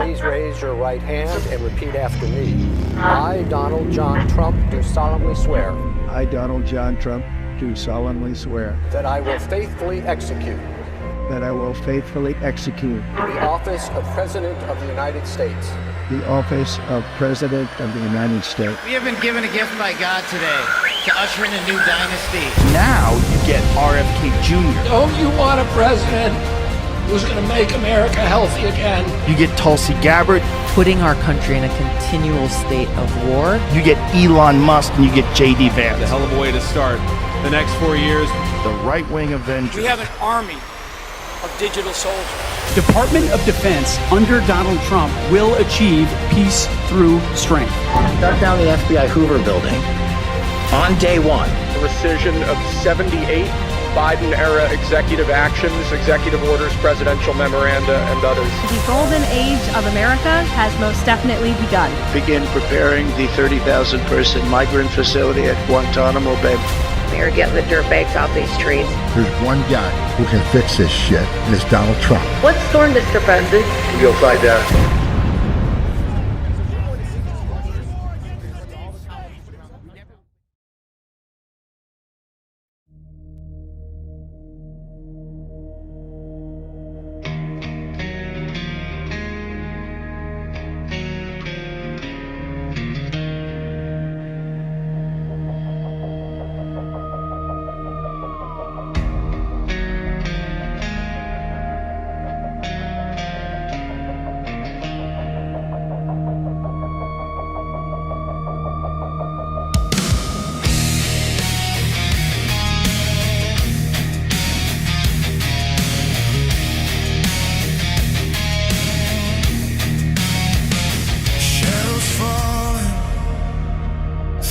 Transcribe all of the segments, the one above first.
Please raise your right hand and repeat after me. I, Donald John Trump, do solemnly swear. I, Donald John Trump, do solemnly swear. That I will faithfully execute. That I will faithfully execute. The office of President of the United States. The office of President of the United States. We have been given a gift by God today to usher in a new dynasty. Now you get RFK Jr. Don't you want a president who's going to make America healthy again? You get Tulsi Gabbard. Putting our country in a continual state of war. You get Elon Musk and you get J.D. Vance. A hell of a way to start the next 4 years. The right-wing Avengers. We have an army of digital soldiers. Department of Defense under Donald Trump will achieve peace through strength. Shut down the FBI Hoover building on day one. Rescission of 78 Biden-era executive actions, executive orders, presidential memoranda, and others. The golden age of America has most definitely begun. Begin preparing the 30,000-person migrant facility at Guantanamo Bay. They're getting the dirtbags off these streets. There's one guy who can fix this shit, and it's Donald Trump. What's storm, Mr. President? You'll find out.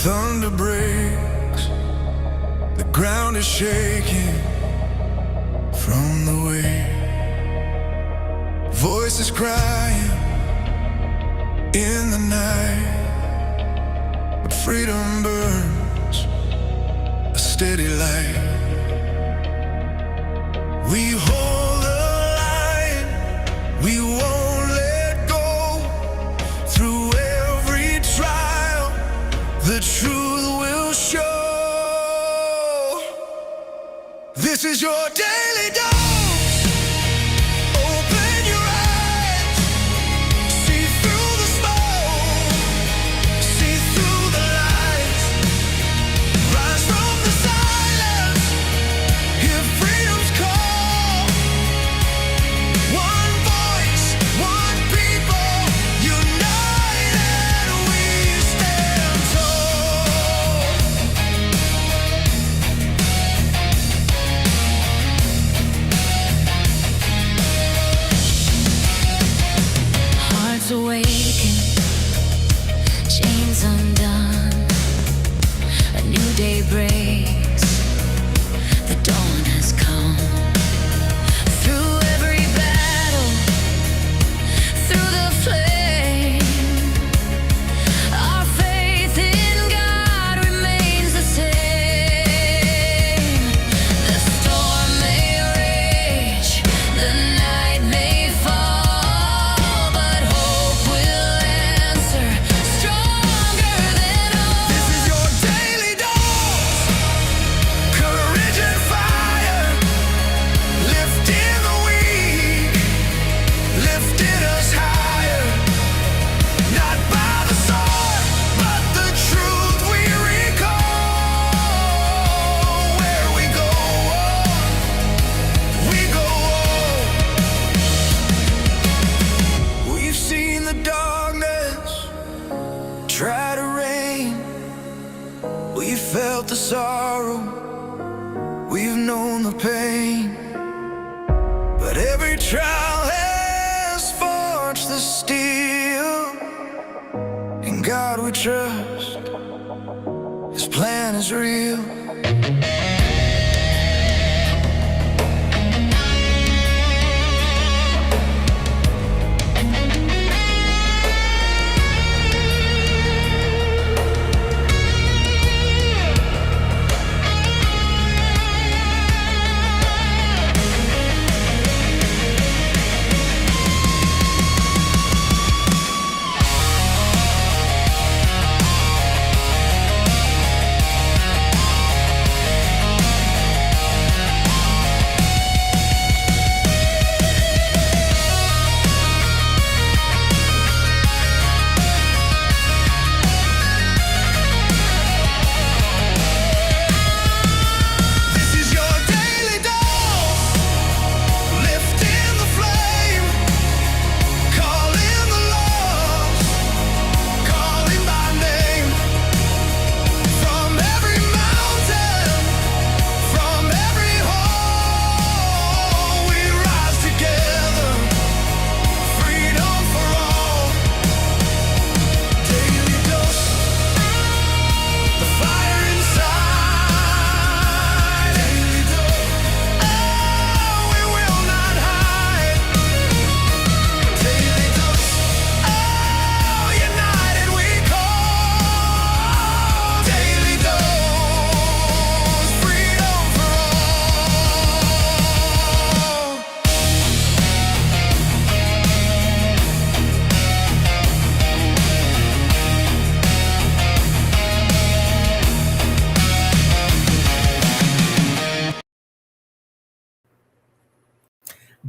Thunder breaks, the ground is shaking from the weight. Voices crying in the night, but freedom burns a steady light. We hold the line, we won't let go. Through every trial, the truth will show. This is your daily dose. Open your eyes, see through the smoke, see through the lies. Rise from the silence, hear freedom's call. One voice, one people, united we stand tall. Hearts awaken, chains undone. A new day breaks, the dawn has come. Through every battle, through the flame, our faith in God remains the same. The storm may rage, the night may fall, but hope will answer stronger than all. This is your daily dose. Courage and fire, lifting the weak, lifting us higher. Not by the sword, but the truth we recall. Where we go, we go. We've seen the darkness try to reign. We felt the sorrow, we've known the pain. But every trial has forged the steel. In God we trust, His plan is real.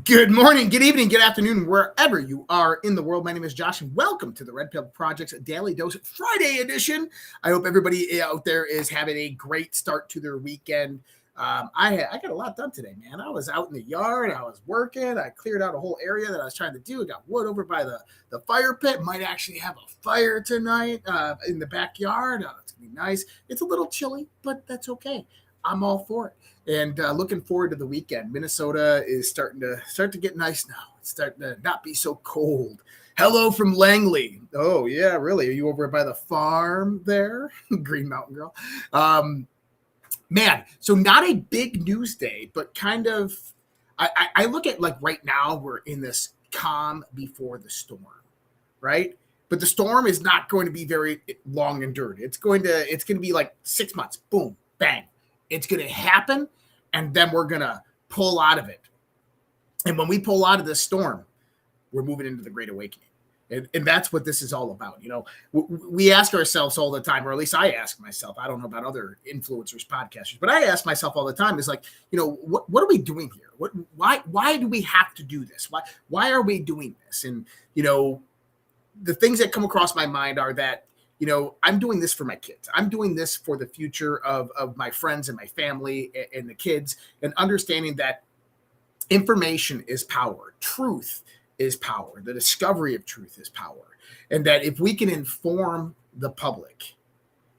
Good morning, good evening, good afternoon, wherever you are in the world. My name is Josh, and welcome to the Red Pill Project's Daily Dose Friday edition. I hope everybody out there is having a great start to their weekend. I got a lot done today, man. I was out in the yard. I was working. I cleared out a whole area that I was trying to do. I got wood over by the fire pit. Might actually have a fire tonight in the backyard. It's going to be nice. It's a little chilly, but that's okay. I'm all for it. And looking forward to the weekend. Minnesota is starting to get nice now. It's starting to not be so cold. Hello from Langley. Oh, yeah, really? Are you over by the farm there? Green Mountain Girl. Man, so not a big news day, but kind of, I look at like right now, we're in this calm before the storm, right? But the storm is not going to be very long endured. It's going to be like 6 months. Boom, bang. It's going to happen, and then we're going to pull out of it. And when we pull out of this storm, we're moving into the Great Awakening. And that's what this is all about. You know, we ask ourselves all the time, or at least I ask myself, I don't know about other influencers, podcasters, but I ask myself all the time is like, you know, what are we doing here? Why do we have to do this? Why are we doing this? And, you know, the things that come across my mind are that, you know, I'm doing this for my kids. I'm doing this for the future of my friends and my family and the kids, and understanding that information is power. Truth is power. The discovery of truth is power. And that if we can inform the public,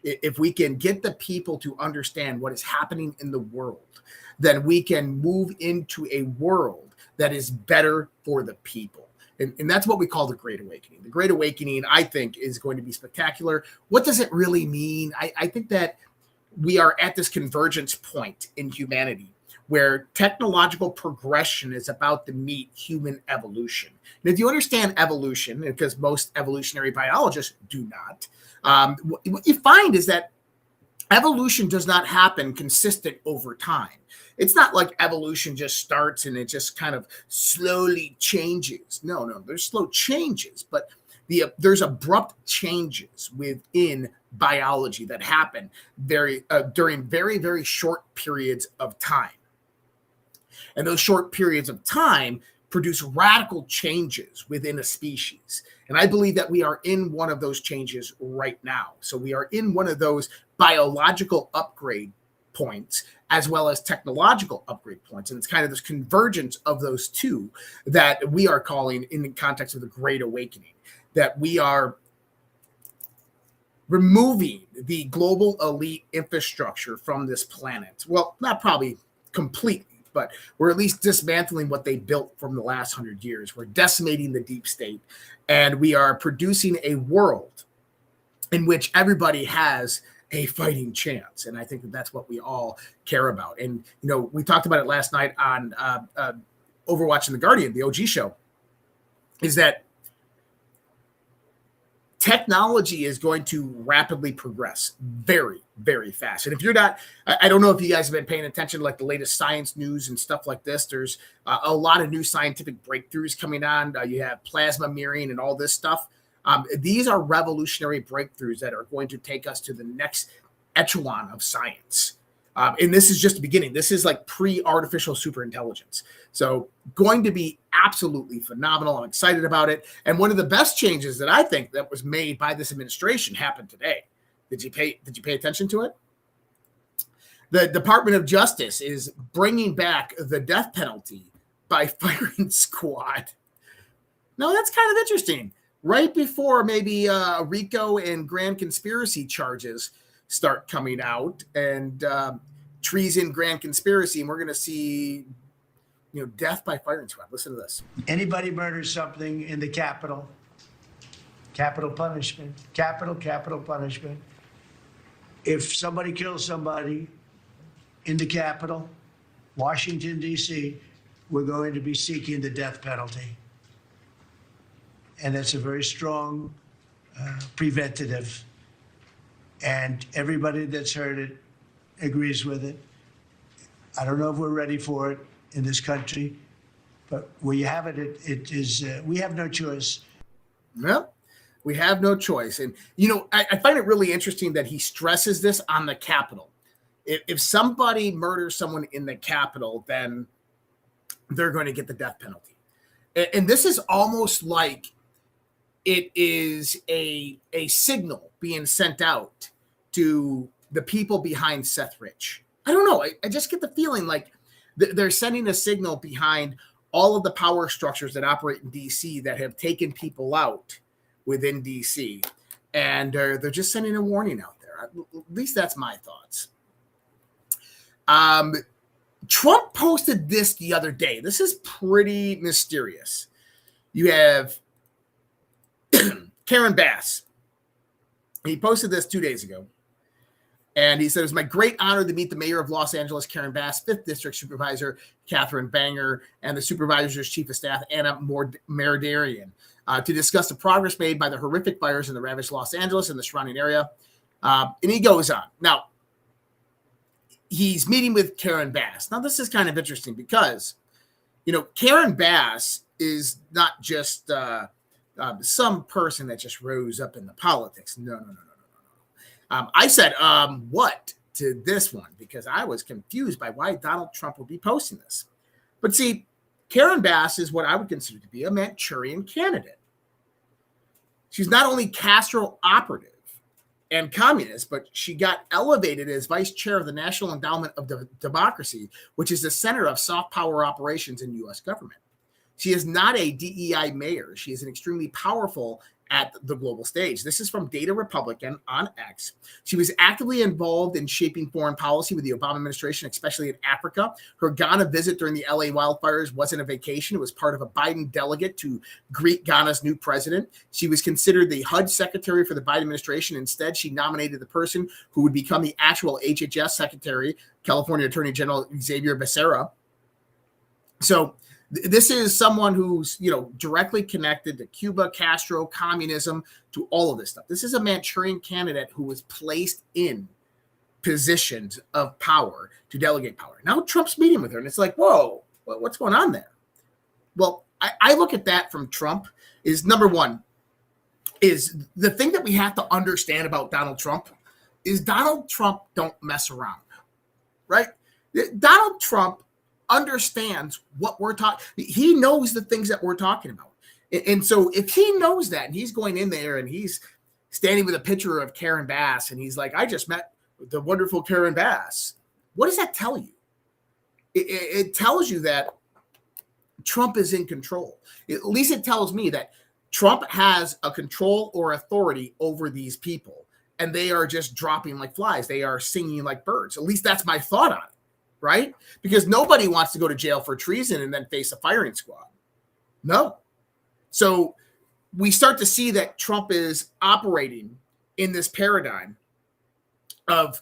if we can get the people to understand what is happening in the world, then we can move into a world that is better for the people. And that's what we call the Great Awakening. The Great Awakening, I think, is going to be spectacular. What does it really mean? I think that we are at this convergence point in humanity where technological progression is about to meet human evolution. And if you understand evolution, because most evolutionary biologists do not, what you find is that evolution does not happen consistent over time. It's not like evolution just starts and it just kind of slowly changes. No, there's slow changes, but there's abrupt changes within biology that happen during very, very short periods of time. And those short periods of time produce radical changes within a species. And I believe that we are in one of those changes right now. So we are in one of those biological upgrade points as well as technological upgrade points. And it's kind of this convergence of those two that we are calling, in the context of the Great Awakening, that we are removing the global elite infrastructure from this planet. Well, not probably completely, but we're at least dismantling what they built from the last 100 years. We're decimating the deep state, and we are producing a world in which everybody has a fighting chance. And I think that that's what we all care about. And, you know, we talked about it last night on Overwatch and the Guardian, the OG show, is that technology is going to rapidly progress very, very fast. And if you're not, I don't know if you guys have been paying attention to like the latest science news and stuff like this. There's a lot of new scientific breakthroughs coming on. You have plasma mirroring and all this stuff. These are revolutionary breakthroughs that are going to take us to the next echelon of science. And this is just the beginning. This is like pre-artificial superintelligence. So going to be absolutely phenomenal. I'm excited about it. And one of the best changes that I think that was made by this administration happened today. Did you pay attention to it? The Department of Justice is bringing back the death penalty by firing squad. Now that's kind of interesting. Right before maybe RICO and grand conspiracy charges start coming out, and treason, grand conspiracy, and we're going to see, you know, death by firing squad. Listen to this. Anybody murders something in the Capitol, capital punishment, capital punishment. If somebody kills somebody in the Capitol, Washington, D.C., we're going to be seeking the death penalty. And that's a very strong preventative. And everybody that's heard it agrees with it. I don't know if we're ready for it in this country, but where you have it, it is, we have no choice. Well, we have no choice. And, you know, I find it really interesting that he stresses this on the Capitol. If somebody murders someone in the Capitol, then they're going to get the death penalty. And this is almost like it is a signal being sent out to the people behind Seth Rich. I don't know. I just get the feeling like they're sending a signal behind all of the power structures that operate in DC that have taken people out within DC. And they're just sending a warning out there. At least that's my thoughts. Trump posted this the other day. This is pretty mysterious. You have Karen Bass. He posted this 2 days ago. And he said, it was my great honor to meet the mayor of Los Angeles, Karen Bass, 5th District Supervisor Catherine Banger, and the supervisor's chief of staff, Anna Meridarian, to discuss the progress made by the horrific fires in the ravaged Los Angeles and the surrounding area. And he goes on. Now, he's meeting with Karen Bass. Now, this is kind of interesting because, Karen Bass is not just some person that just rose up in the politics. No. I said, what to this one? Because I was confused by why Donald Trump would be posting this. But see, Karen Bass is what I would consider to be a Manchurian candidate. She's not only Castro operative and communist, but she got elevated as vice chair of the National Endowment of Democracy, which is the center of soft power operations in U.S. government. She is not a DEI mayor. She is an extremely powerful at the global stage. This is from Data Republican on X. She was actively involved in shaping foreign policy with the Obama administration, especially in Africa. Her Ghana visit during the LA wildfires wasn't a vacation. It was part of a Biden delegate to greet Ghana's new president. She was considered the HUD secretary for the Biden administration. Instead, she nominated the person who would become the actual HHS secretary, California Attorney General Xavier Becerra. So this is someone who's, directly connected to Cuba, Castro, communism, to all of this stuff. This is a Manchurian candidate who was placed in positions of power to delegate power. Now Trump's meeting with her, and it's like, whoa, what's going on there? Well, I look at that from Trump is, number one, is the thing that we have to understand about Donald Trump is Donald Trump don't mess around, right? Donald Trump understands what we're talking. He knows the things that we're talking about. And so if he knows that and he's going in there and he's standing with a picture of Karen Bass and he's like, I just met the wonderful Karen Bass. What does that tell you? It tells you that Trump is in control. At least it tells me that Trump has a control or authority over these people and they are just dropping like flies. They are singing like birds. At least that's my thought on it. Right? Because nobody wants to go to jail for treason and then face a firing squad. No. So we start to see that Trump is operating in this paradigm of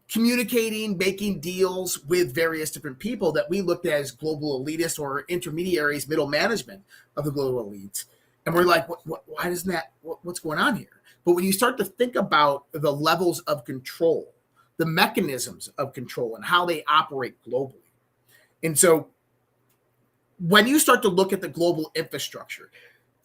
communicating, making deals with various different people that we looked at as global elitists or intermediaries, middle management of the global elites. And we're like, why isn't that? What's going on here? But when you start to think about the levels of control, the mechanisms of control and how they operate globally. And so when you start to look at the global infrastructure,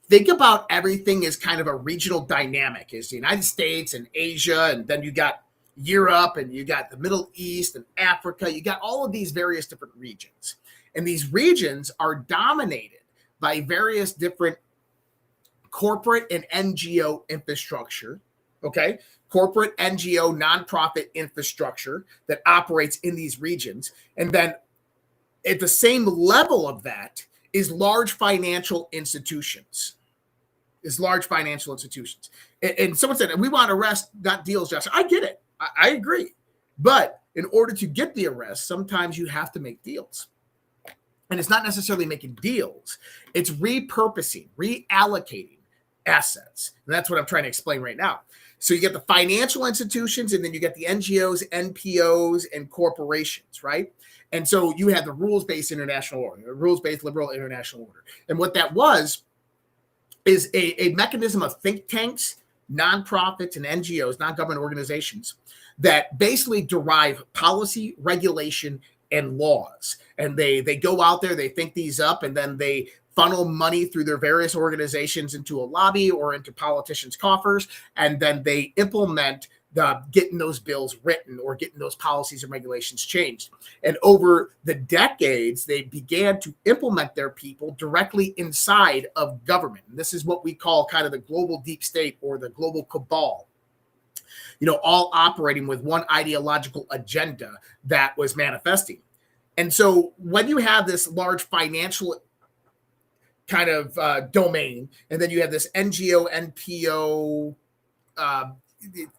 think about everything as kind of a regional dynamic. Is the United States and Asia, and then you got Europe and you got the Middle East and Africa. You got all of these various different regions. And these regions are dominated by various different corporate and NGO infrastructure, okay? Corporate, NGO, nonprofit infrastructure that operates in these regions. And then at the same level of that is large financial institutions. And someone said, we want arrests, not deals, Josh. I get it. I agree. But in order to get the arrest, sometimes you have to make deals. And it's not necessarily making deals. It's repurposing, reallocating assets. And that's what I'm trying to explain right now. So you get the financial institutions, and then you get the NGOs, NPOs, and corporations, right? And so you have the rules-based international order, the rules-based liberal international order. And what that was is a mechanism of think tanks, nonprofits, and NGOs, non-government organizations, that basically derive policy, regulation, and laws. And they go out there, they think these up, and then they funnel money through their various organizations into a lobby or into politicians' coffers, and then they implement getting those bills written or getting those policies and regulations changed. And over the decades, they began to implement their people directly inside of government. And this is what we call kind of the global deep state or the global cabal, all operating with one ideological agenda that was manifesting. And so when you have this large financial kind of domain, and then you have this NGO, NPO,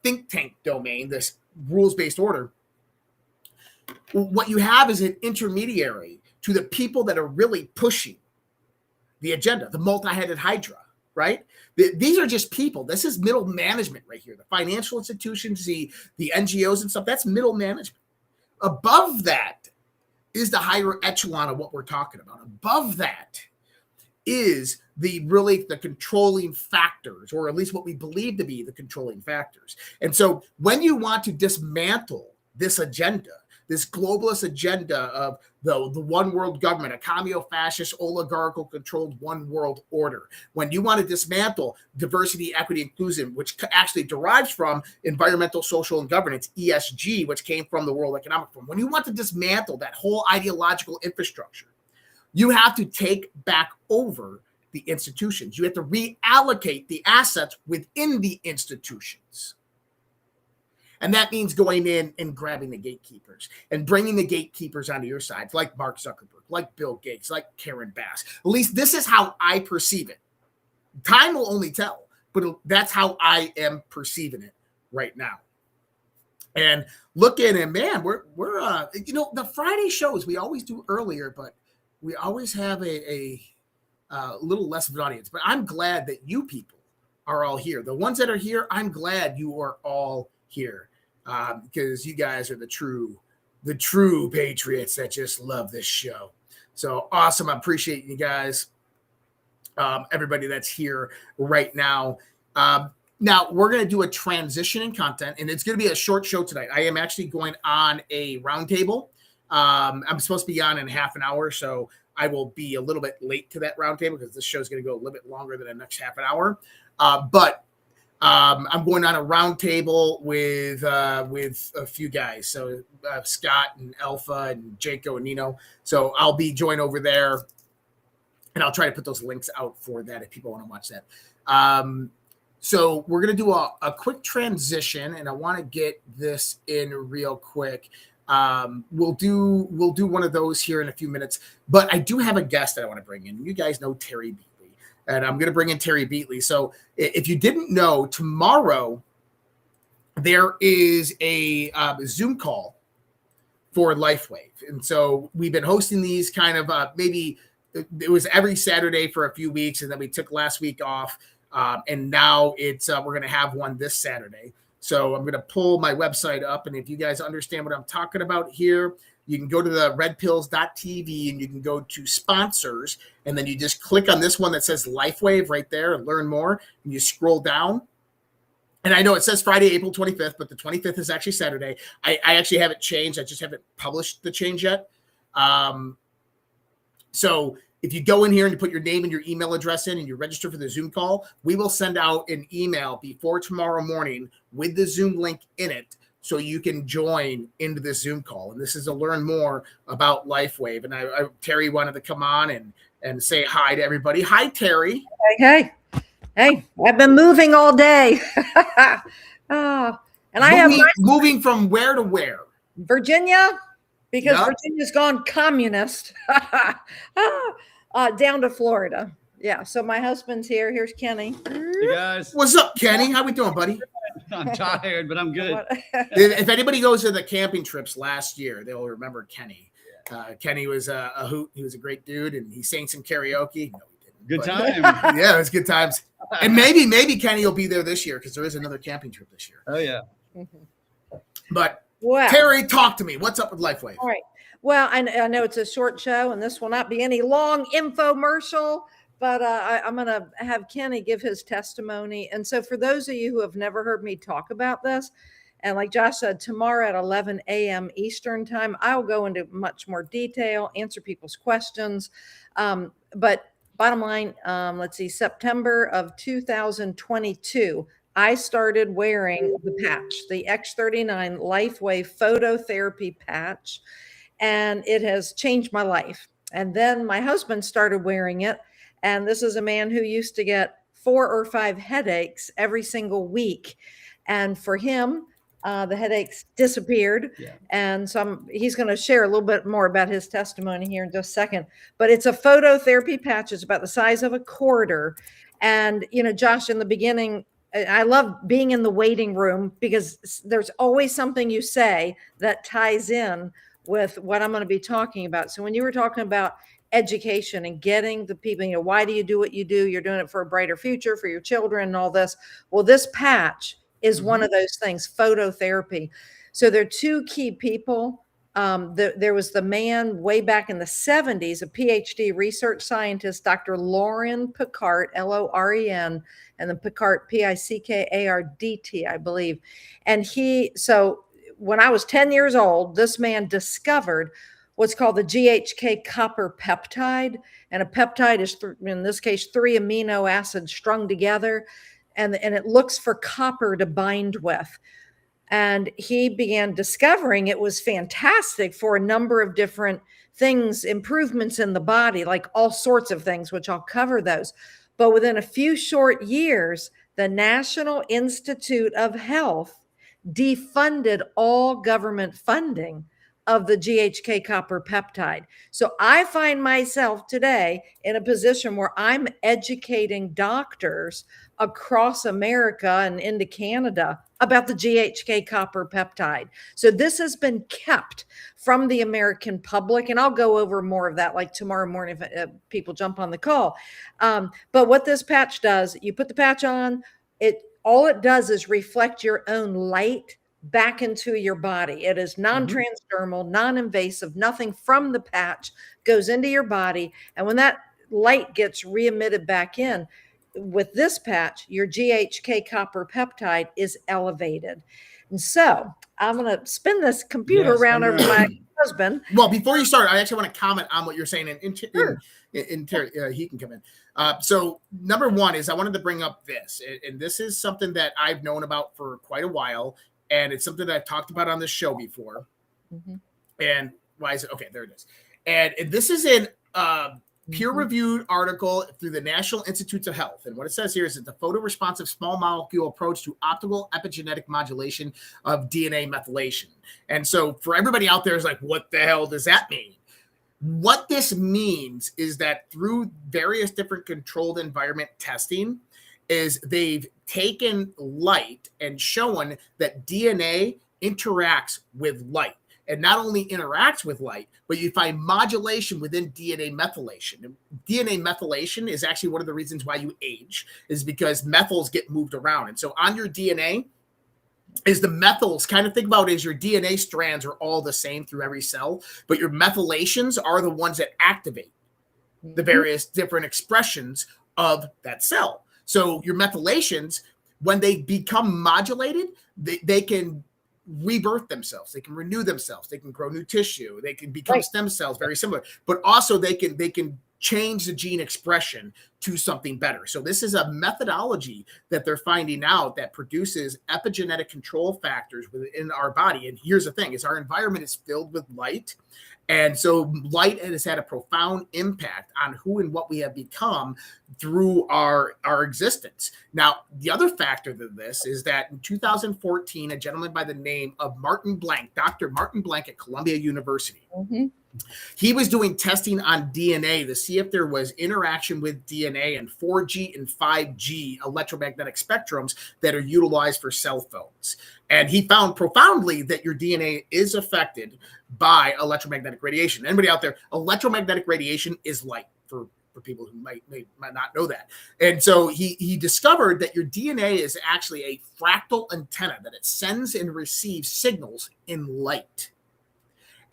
think tank domain, this rules-based order, what you have is an intermediary to the people that are really pushing the agenda, the multi-headed hydra, right? These are just people. This is middle management right here. The financial institutions, the NGOs and stuff, that's middle management. Above that is the higher echelon of what we're talking about. Above that is the controlling factors, or at least what we believe to be the controlling factors. And so when you want to dismantle this agenda, this globalist agenda of the one world government, a commune-fascist, oligarchical controlled one world order, when you want to dismantle diversity, equity, inclusion, which actually derives from environmental, social, and governance, ESG, which came from the World Economic Forum, when you want to dismantle that whole ideological infrastructure, you have to take back over the institutions. You have to reallocate the assets within the institutions. And that means going in and grabbing the gatekeepers and bringing the gatekeepers onto your side, like Mark Zuckerberg, like Bill Gates, like Karen Bass. At least this is how I perceive it. Time will only tell, but that's how I am perceiving it right now. And looking at, man, we're the Friday shows we always do earlier, but we always have a little less of an audience. But I'm glad that you people are all here. The ones that are here, I'm glad you are all here. Because you guys are the true patriots that just love this show. So awesome. I appreciate you guys. Everybody that's here right now. Now we're going to do a transition in content, and it's going to be a short show tonight. I am actually going on a roundtable. I'm supposed to be on in half an hour, so I will be a little bit late to that roundtable because this show is going to go a little bit longer than the next half an hour. But I'm going on a roundtable with a few guys. So Scott and Alpha and Jaco and Nino. So I'll be joined over there, and I'll try to put those links out for that if people want to watch that. So we're going to do a quick transition, and I want to get this in real quick. We'll do one of those here in a few minutes, but I do have a guest that I want to bring in. You guys know Terry B. And I'm going to bring in Terry Beatley. So if you didn't know, tomorrow there is a Zoom call for Lifewave. And so we've been hosting these kind of maybe it was every Saturday for a few weeks, and then we took last week off. And now it's we're going to have one this Saturday. So I'm going to pull my website up. And if you guys understand what I'm talking about here, you can go to the redpills.tv and you can go to sponsors, and then you just click on this one that says Lifewave right there and learn more. And you scroll down. And I know it says Friday, April 25th, but the 25th is actually Saturday. I actually have it changed. I just haven't published the change yet. So if you go in here and you put your name and your email address in and you register for the Zoom call, we will send out an email before tomorrow morning with the Zoom link in it, so you can join into this Zoom call. And this is to learn more about Lifewave. And Terry wanted to come on and say hi to everybody. Hi, Terry. Hey, I've been moving all day. And I have moving from where to where? Virginia, because Virginia's gone communist. Down to Florida. Yeah. So my husband's here. Here's Kenny. Hey guys. What's up, Kenny? How we doing, buddy? I'm tired, but I'm good. If anybody goes to the camping trips last year, they'll remember Kenny. Kenny was a hoot. He was a great dude, and he sang some karaoke. No, he didn't. Good time. Yeah, it was good times. And maybe Kenny will be there this year because there is another camping trip this year. Oh yeah. But Terry, talk to me. What's up with Lifewave? All right. Well, I know it's a short show, and this will not be any long infomercial. But I'm going to have Kenny give his testimony. And so for those of you who have never heard me talk about this, and like Josh said, tomorrow at 11 a.m. Eastern time, I'll go into much more detail, answer people's questions. But bottom line, let's see, September of 2022, I started wearing the patch, the X39 Lifewave phototherapy patch, and it has changed my life. And then my husband started wearing it, and this is a man who used to get 4 or 5 headaches every single week. And for him, the headaches disappeared. Yeah. And so he's going to share a little bit more about his testimony here in just a second. But it's a phototherapy patch. It's about the size of a quarter. And, you know, Josh, in the beginning, I love being in the waiting room because there's always something you say that ties in with what I'm going to be talking about. So when you were talking about education and getting the people, you know, why do you do what you do? You're doing it for a brighter future for your children and all this. Well, this patch is one of those things, phototherapy. So there are 2 key people. There was the man way back in the 70s, a PhD research scientist, Dr. Loren Pickart, Loren, and then Pickart, Pickard, I believe. And so when I was 10 years old, this man discovered what's called the GHK copper peptide. And a peptide is, in this case, 3 amino acids strung together. And it looks for copper to bind with. And he began discovering it was fantastic for a number of different things, improvements in the body, like all sorts of things, which I'll cover those. But within a few short years, the National Institute of Health defunded all government funding of the GHK copper peptide. So I find myself today in a position where I'm educating doctors across America and into Canada about the GHK copper peptide. So this has been kept from the American public, and I'll go over more of that like tomorrow morning if people jump on the call. But what this patch does, you put the patch on, all it does is reflect your own light back into your body. It is non-transdermal, non-invasive, nothing from the patch goes into your body. And when that light gets re-emitted back in, with this patch, your GHK copper peptide is elevated. And so I'm going to spin this computer around over my husband. Well, before you start, I actually want to comment on what you're saying, and Terry, he can come in. So number one is I wanted to bring up this, and this is something that I've known about for quite a while. And it's something that I've talked about on this show before. And why is it? Okay, there it is. And this is in peer-reviewed article through the National Institutes of Health. And what it says here is that the photoresponsive small molecule approach to optical epigenetic modulation of DNA methylation. And so for everybody out there is like, what the hell does that mean? What this means is that through various different controlled environment testing, is they've taken light and shown that DNA interacts with light, and not only interacts with light, but you find modulation within DNA methylation. And DNA methylation is actually one of the reasons why you age, is because methyls get moved around. And so on your DNA is the methyls, kind of think about it as your DNA strands are all the same through every cell, but your methylations are the ones that activate the various different expressions of that cell. So your methylations, when they become modulated, they can rebirth themselves. They can renew themselves. They can grow new tissue. They can become stem cells, very similar. But also they can change the gene expression to something better. So this is a methodology that they're finding out that produces epigenetic control factors within our body. And here's the thing, is our environment is filled with light. And so light has had a profound impact on who and what we have become through our existence. Now, the other factor to this is that in 2014, a gentleman by the name of Martin Blank, Dr. Martin Blank at Columbia University, he was doing testing on DNA to see if there was interaction with DNA and 4G and 5G electromagnetic spectrums that are utilized for cell phones. And he found profoundly that your DNA is affected by electromagnetic radiation. Anybody out there, electromagnetic radiation is light, for people who might not know that. And so he discovered that your DNA is actually a fractal antenna, that it sends and receives signals in light.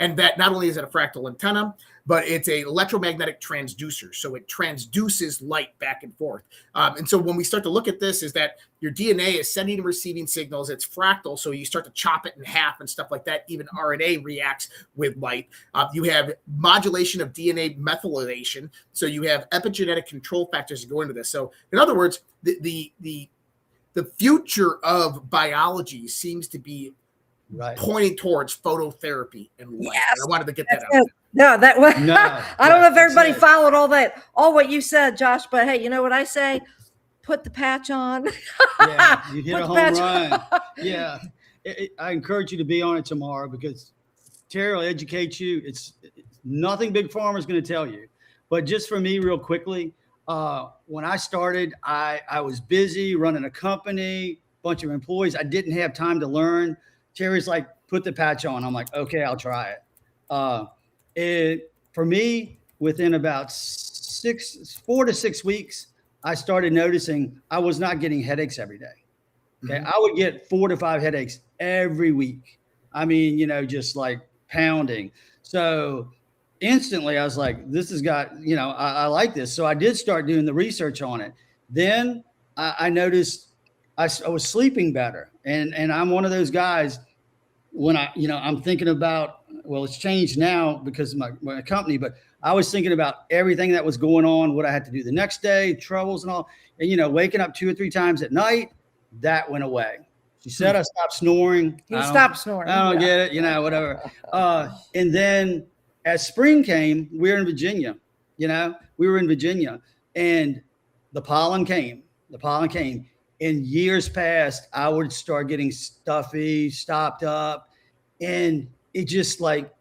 And that not only is it a fractal antenna, but it's an electromagnetic transducer. So it transduces light back and forth. And so when we start to look at this, is that your DNA is sending and receiving signals. It's fractal. So you start to chop it in half and stuff like that. Even RNA reacts with light. You have modulation of DNA methylation. So you have epigenetic control factors that go into this. So in other words, the the future of biology seems to be pointing towards phototherapy and light. Yes. I wanted to get that out. No, that was. No, I don't know if everybody followed all what you said, Josh. But hey, you know what I say? Put the patch on. Yeah, you hit a home run. Yeah, I encourage you to be on it tomorrow because Terry will educate you. It's nothing Big Pharma is going to tell you. But just for me, real quickly, when I started, I was busy running a company, bunch of employees. I didn't have time to learn. Terry's like, put the patch on. I'm like, okay, I'll try it. For me, within about 4 to 6 weeks, I started noticing I was not getting headaches every day. Okay. I would get 4 to 5 headaches every week. I mean, just like pounding. So instantly I was like, this has got, I like this. So I did start doing the research on it. Then I noticed I was sleeping better. And I'm one of those guys when I'm thinking about, well, it's changed now because of my company, but I was thinking about everything that was going on, what I had to do the next day, troubles and all, and, waking up 2 or 3 times at night, that went away. She said I stopped snoring. You stopped snoring. I don't get it, whatever. And then as spring came, we were in Virginia, and the pollen came. In years past, I would start getting stuffy, stopped up, and it just like,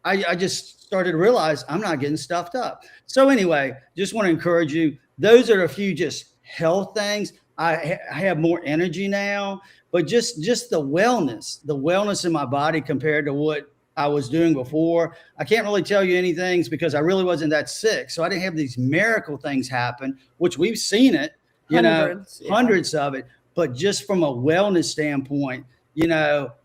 I just started to realize I'm not getting stuffed up. So anyway, just want to encourage you. Those are a few just health things. I have more energy now, but just the wellness in my body compared to what I was doing before. I can't really tell you any things because I really wasn't that sick. So I didn't have these miracle things happen, which we've seen it, hundreds of it. But just from a wellness standpoint,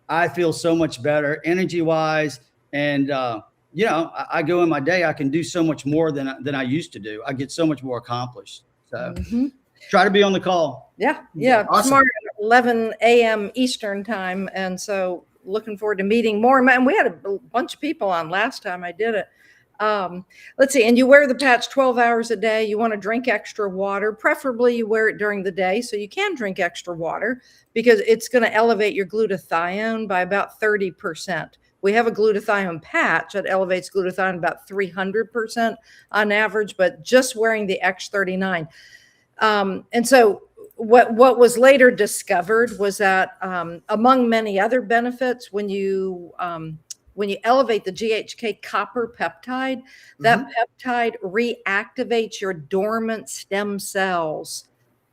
I feel so much better energy wise. And, I go in my day, I can do so much more than I used to do. I get so much more accomplished. So try to be on the call. Yeah. Awesome. Tomorrow at 11 a.m. Eastern time. And so looking forward to meeting more. And we had a bunch of people on last time I did it. Let's see. And you wear the patch 12 hours a day. You want to drink extra water. Preferably you wear it during the day so you can drink extra water because it's going to elevate your glutathione by about 30%. We have a glutathione patch that elevates glutathione about 300% on average, but just wearing the X39. And so what was later discovered was that among many other benefits, when you elevate the GHK copper peptide, that peptide reactivates your dormant stem cells.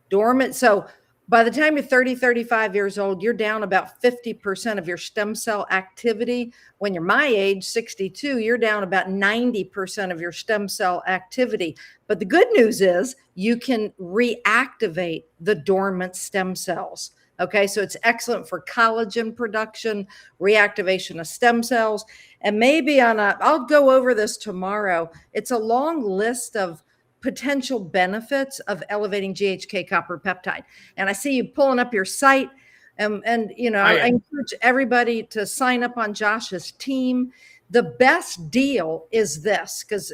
So by the time you're 30, 35 years old, you're down about 50% of your stem cell activity. When you're my age, 62, you're down about 90% of your stem cell activity. But the good news is you can reactivate the dormant stem cells. Okay, so it's excellent for collagen production, reactivation of stem cells, and maybe I'll go over this tomorrow. It's a long list of potential benefits of elevating GHK copper peptide. And I see you pulling up your site, and I encourage everybody to sign up on Josh's team. The best deal is this, because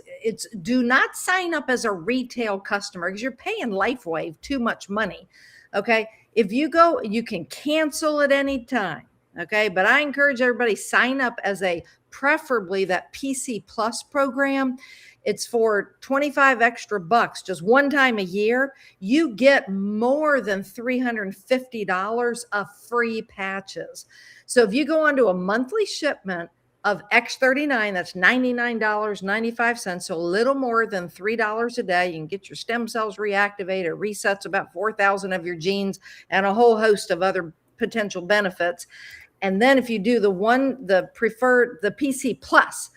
do not sign up as a retail customer because you're paying Lifewave too much money. Okay. If you go, you can cancel at any time. Okay. But I encourage everybody sign up as preferably that PC Plus program. It's for 25 extra bucks, just one time a year. You get more than $350 of free patches. So if you go onto a monthly shipment of X39, that's $99.95, so a little more than $3 a day. You can get your stem cells reactivated, resets about 4,000 of your genes, and a whole host of other potential benefits. And then if you do the PC Plus,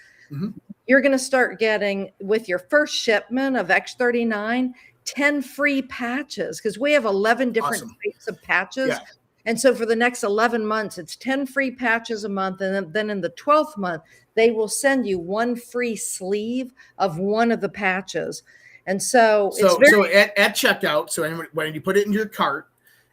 you're going to start getting, with your first shipment of X39, 10 free patches, because we have 11 different types of patches. Yeah. And so for the next 11 months, it's 10 free patches a month. And then in the 12th month, they will send you one free sleeve of one of the patches. And so at checkout, so when you put it in your cart,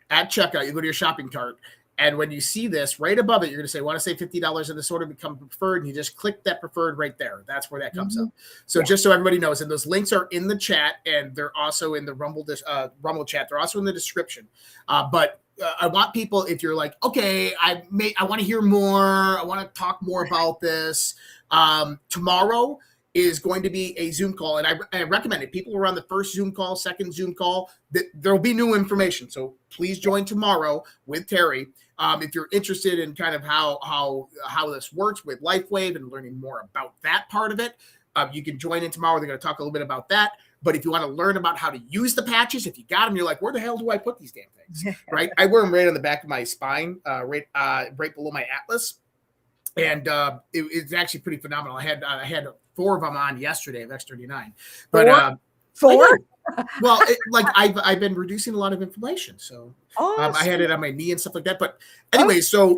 at checkout, you go to your shopping cart, And when you see this right above it, you're going to say, want to save $50 in this order, become preferred. And you just click that preferred right there. That's where that comes up. So just so everybody knows, and those links are in the chat, and they're also in the Rumble chat. They're also in the description. But I want people, if you're like, okay, I want to hear more. I want to talk more about this. Tomorrow is going to be a Zoom call. And I recommend it. People who are on the first Zoom call, second Zoom call, there'll be new information. So please join tomorrow with Terry. If you're interested in kind of how this works with Lifewave and learning more about that part of it, you can join in tomorrow. They're going to talk a little bit about that. But if you want to learn about how to use the patches, if you got them, you're like, where the hell do I put these damn things? Right? I wear them right on the back of my spine, right below my atlas. And it's actually pretty phenomenal. I had 4 of them on yesterday of X39. But four? Well, I've been reducing a lot of inflammation. So I had it on my knee and stuff like that. But anyway, so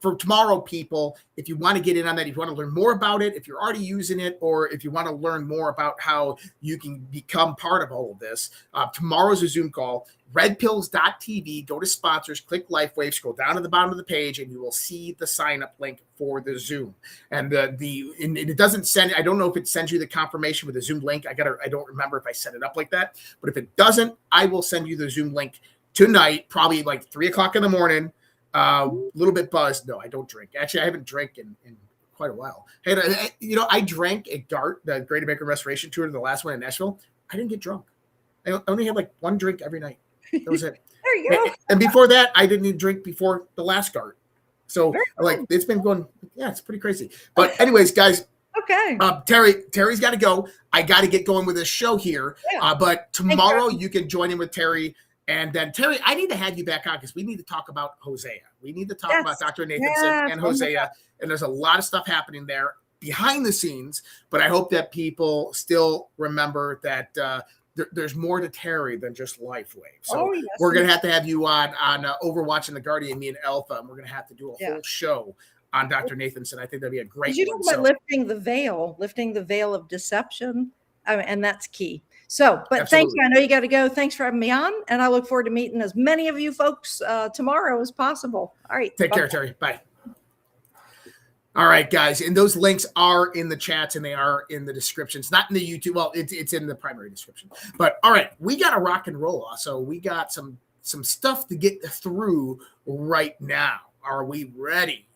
for tomorrow, people, if you want to get in on that, if you want to learn more about it, if you're already using it, or if you want to learn more about how you can become part of all of this, tomorrow's a Zoom call. Redpills.tv, go to sponsors, click Lifewave, scroll down to the bottom of the page, and you will see the sign up link for the Zoom. And it doesn't send, I don't know if it sends you the confirmation with the Zoom link. I don't remember if I set it up like that, but if it doesn't, I will send you the Zoom link tonight, probably like 3:00 in the morning. A little bit buzzed. No, I don't drink. Actually, I haven't drank in quite a while. Hey, I drank at GART, the Great American Restoration Tour, the last one in Nashville. I didn't get drunk. I only had like 1 drink every night. That was it. There you go. And before that, I didn't even drink before the last GART. So it's been going, it's pretty crazy. But anyways, guys. Okay. Terry's got to go. I got to get going with this show here. Yeah. But tomorrow you can join in with Terry. And then, Terry, I need to have you back on because we need to talk about Hosea. We need to talk about Dr. Nathanson and Hosea. And there's a lot of stuff happening there behind the scenes. But I hope that people still remember that there's more to Terry than just Lifewave. So we're going to have you on Overwatching the Guardian, me and Alpha. And we're going to have to do a whole show on Dr. Nathanson. I think that'd be a great one. You talk about lifting the veil of deception. And that's key. So, but Absolutely. Thank you. I know you got to go. Thanks for having me on. And I look forward to meeting as many of you folks tomorrow as possible. All right. Take care, Terry. Bye. All right, guys. And those links are in the chats and they are in the descriptions, not in the YouTube. Well, it's in the primary description. But all right, we got to rock and roll. So we got some stuff to get through right now. Are we ready?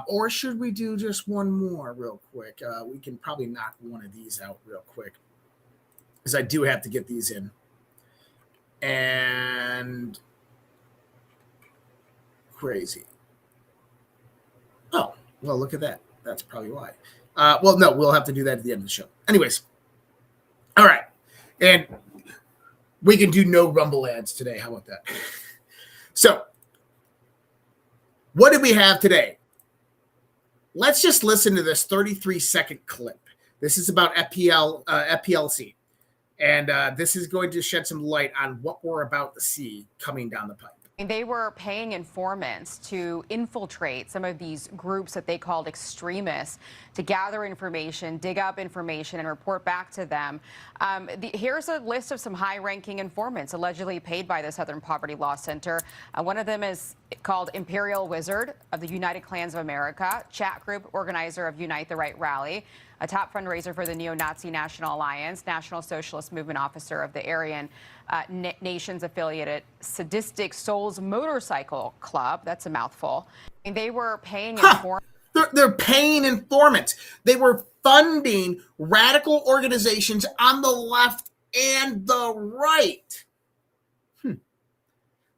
Or should we do just one more real quick? We can probably knock one of these out real quick, because I do have to get these in. And crazy. Oh, well, look at that. That's probably why. Well, no, we'll have to do that at the end of the show. Anyways. All right. And we can do no Rumble ads today. How about that? So, what did we have today? Let's just listen to this 33-second clip. This is about SPLC. And this is going to shed some light on what we're about to see coming down the pipe. They were paying informants to infiltrate some of these groups that they called extremists to gather information, dig up information, and report back to them. Here's a list of some high-ranking informants allegedly paid by the Southern Poverty Law Center. One of them is called Imperial Wizard of the United Clans of America, chat group organizer of Unite the Right Rally, a top fundraiser for the Neo-Nazi National Alliance, National Socialist Movement officer of the Aryan Nations-affiliated Sadistic Souls Motorcycle Club. That's a mouthful. And they were paying informants. They're paying informants. They were funding radical organizations on the left and the right.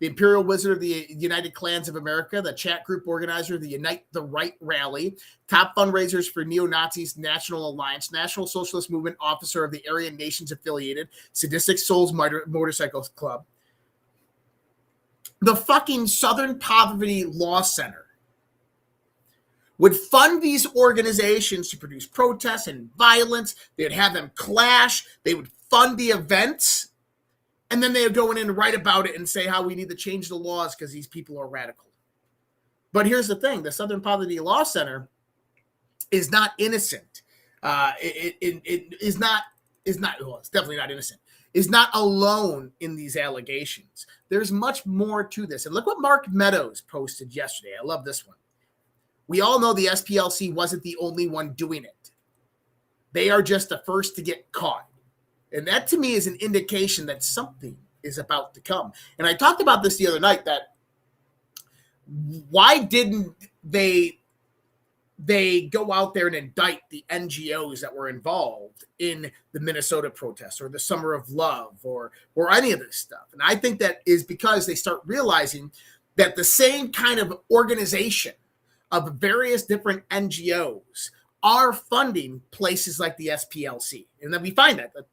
The Imperial Wizard of the United Clans of America, the chat group organizer of the Unite the Right Rally, top fundraisers for Neo-Nazis National Alliance, National Socialist Movement officer of the Aryan Nations affiliated Sadistic Souls Motorcycle Club, the fucking Southern Poverty Law Center would fund these organizations to produce protests and violence. They'd have them clash. They would fund the events. And then they would go in and write about it and say how we need to change the laws because these people are radical. But here's the thing. The Southern Poverty Law Center is not innocent. It is not, well, it's definitely not innocent. is not alone in these allegations. There's much more to this. And look what Mark Meadows posted yesterday. I love this one. We all know the SPLC wasn't the only one doing it. They are just the first to get caught. And that to me is an indication that something is about to come. And I talked about this the other night, that why didn't they go out there and indict the NGOs that were involved in the Minnesota protests or the Summer of Love or any of this stuff? And I think that is because they start realizing that the same kind of organization of various different NGOs are funding places like the SPLC. And then we find that the